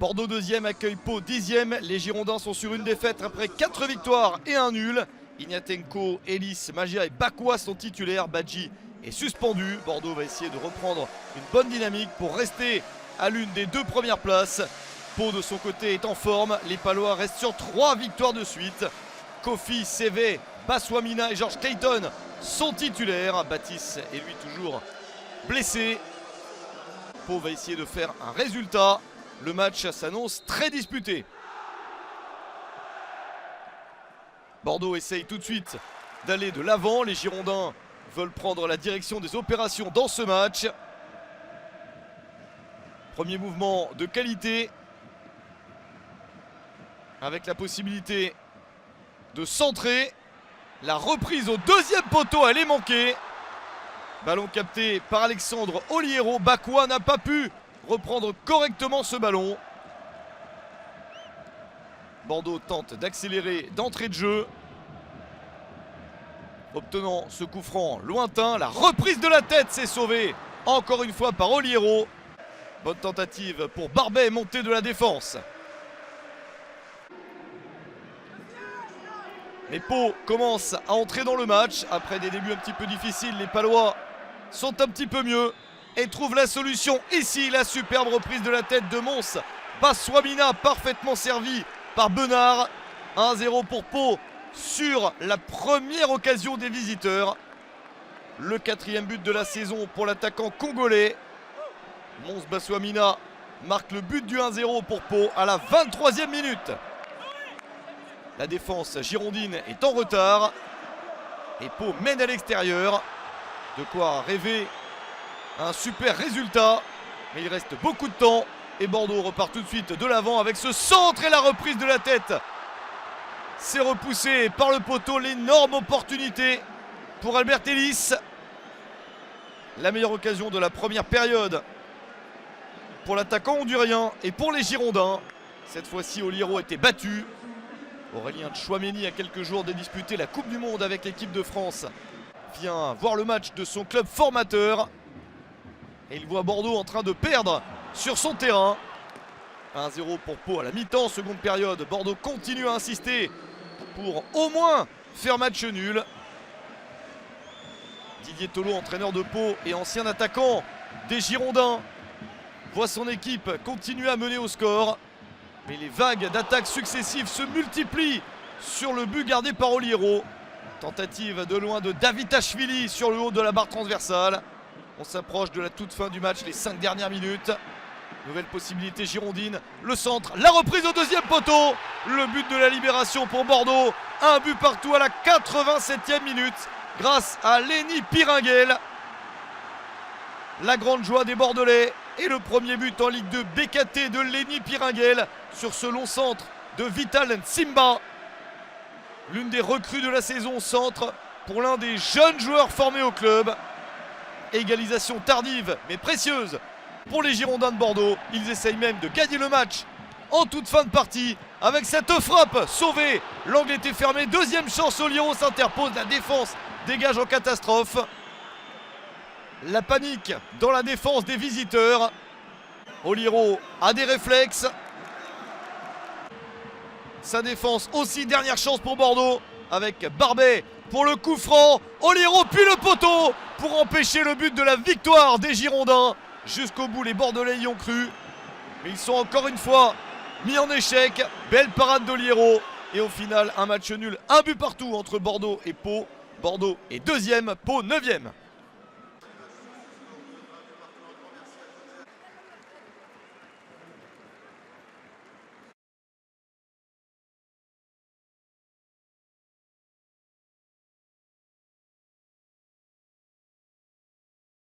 Bordeaux 2e accueille Pau 10e. Les Girondins sont sur une défaite après 4 victoires et un nul. Ignatenko, Ellis, Magia et Bakwa sont titulaires. Badji est suspendu. Bordeaux va essayer de reprendre une bonne dynamique pour rester à l'une des 2 premières places. Pau de son côté est en forme. Les Palois restent sur 3 victoires de suite. Kofi, Sévé, Baswamina et George Clayton sont titulaires. Baptiste est lui toujours blessé. Pau va essayer de faire un résultat. Le match s'annonce très disputé. Bordeaux essaye tout de suite d'aller de l'avant. Les Girondins veulent prendre la direction des opérations dans ce match. Premier mouvement de qualité, avec la possibilité de centrer. La reprise au 2e poteau, elle est manquée. Ballon capté par Alexandre Oliero. Bakwa n'a pas pu reprendre correctement ce ballon. Bordeaux tente d'accélérer d'entrée de jeu, obtenant ce coup franc lointain. La reprise de la tête, s'est sauvée encore une fois par Oliero. Bonne tentative pour Barbet, montée de la défense. Mais Pau commence à entrer dans le match. Après des débuts un petit peu difficiles, les Palois sont un petit peu mieux et trouvent la solution ici. La superbe reprise de la tête de Mons. Baswamina parfaitement servi par Benard. 1-0 pour Pau sur la première occasion des visiteurs. Le 4e but de la saison pour l'attaquant congolais. Mons Baswamina marque le but du 1-0 pour Pau à la 23e minute. La défense girondine est en retard et Pau mène à l'extérieur. De quoi rêver un super résultat, mais il reste beaucoup de temps et Bordeaux repart tout de suite de l'avant avec ce centre et la reprise de la tête. C'est repoussé par le poteau, l'énorme opportunité pour Albert Ellis. La meilleure occasion de la première période pour l'attaquant hondurien et pour les Girondins. Cette fois-ci, Oliero était battu. Aurélien Tchouaméni, à quelques jours de disputer la Coupe du Monde avec l'équipe de France, vient voir le match de son club formateur. Et il voit Bordeaux en train de perdre sur son terrain. 1-0 pour Pau à la mi-temps, seconde période. Bordeaux continue à insister pour au moins faire match nul. Didier Tolo, entraîneur de Pau et ancien attaquant des Girondins, voit son équipe continuer à mener au score. Mais les vagues d'attaques successives se multiplient sur le but gardé par Oliero. Tentative de loin de Davitashvili sur le haut de la barre transversale. On s'approche de la toute fin du match, les 5 dernières minutes. Nouvelle possibilité girondine, le centre, la reprise au 2e poteau. Le but de la libération pour Bordeaux. Un but partout à la 87e minute grâce à Lenny Piringuel. La grande joie des Bordelais et le premier but en Ligue 2 BKT de Lenny Piringuel sur ce long centre de Vital Nsimba. L'une des recrues de la saison, centre pour l'un des jeunes joueurs formés au club. Égalisation tardive mais précieuse pour les Girondins de Bordeaux. Ils essayent même de gagner le match en toute fin de partie avec cette frappe sauvée. L'angle était fermé, 2e chance, Oliero s'interpose, la défense dégage en catastrophe. La panique dans la défense des visiteurs. Oliero a des réflexes. Sa défense aussi, dernière chance pour Bordeaux avec Barbet pour le coup franc. Oliero puis le poteau pour empêcher le but de la victoire des Girondins. Jusqu'au bout, les Bordelais y ont cru. Mais ils sont encore une fois mis en échec. Belle parade d'Oliero. Et au final, un match nul, un but partout entre Bordeaux et Pau. Bordeaux est 2e, Pau 9e.